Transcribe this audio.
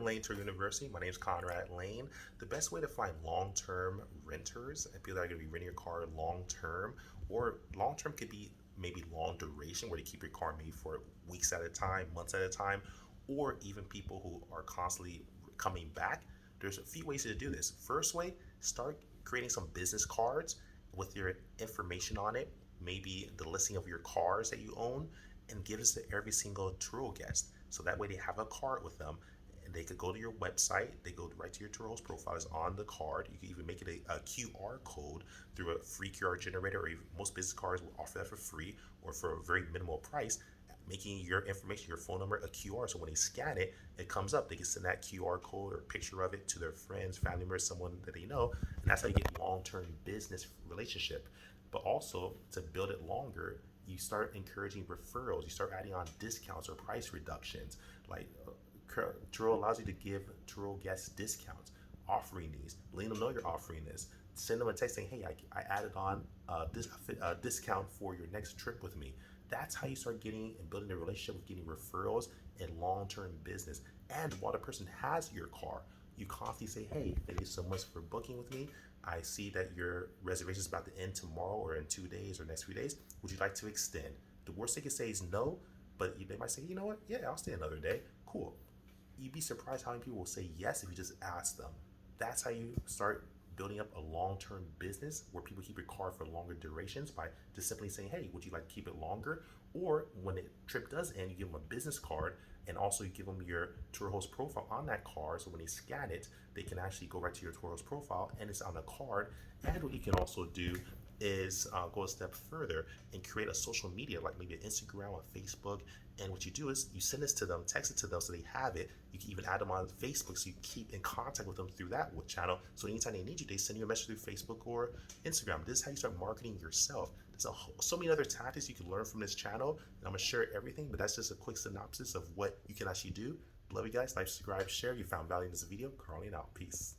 Welcome Lane Tour University. My name is Conrad Layn. The best way to find long-term renters and people that are going to be renting your car long-term, or long-term could be maybe long duration where they keep your car maybe for weeks at a time, months at a time, or even people who are constantly coming back. There's a few ways to do this. First way, start creating some business cards with your information on it, maybe the listing of your cars that you own, and give this to every single Turo guest. So that way they have a card with them and they could go to your website, they go right to your Turo host profile, is on the card. You can even make it a QR code through a free QR generator, or even, most business cards will offer that for free or for a very minimal price, making your information, your phone number, a QR. So when they scan it, it comes up. They can send that QR code or picture of it to their friends, family members, someone that they know, and that's how you get long-term business relationship. But also, to build it longer, you start encouraging referrals. You start adding on discounts or price reductions. Like Turo allows you to give Turo guests discounts, offering these, letting them know you're offering this. Send them a text saying, hey, I added on this discount for your next trip with me. That's how you start getting and building a relationship with getting referrals and long-term business. And while the person has your car, you constantly say, hey, thank you so much for booking with me. I see that your reservation is about to end tomorrow or in 2 days or next 3 days. Would you like to extend? The worst they can say is no, but they might say, you know what? Yeah, I'll stay another day. Cool. You'd be surprised how many people will say yes if you just ask them. That's how you start building up a long-term business where people keep your car for longer durations by just simply saying, hey, would you like to keep it longer? Or when the trip does end, you give them a business card, and also you give them your Turo host profile on that card, so when they scan it, they can actually go right to your Turo host profile and it's on the card. And what you can also do is go a step further and create a social media, like maybe an Instagram or Facebook. And what you do is you send this to them, text it to them so they have it. You can even add them on Facebook so you keep in contact with them through that channel. So anytime they need you, they send you a message through Facebook or Instagram. This is how you start marketing yourself. There's so many other tactics you can learn from this channel, and I'm gonna share everything, but that's just a quick synopsis of what you can actually do. Love you guys. Like, subscribe, share. You found value in this video. Carly and out. Peace.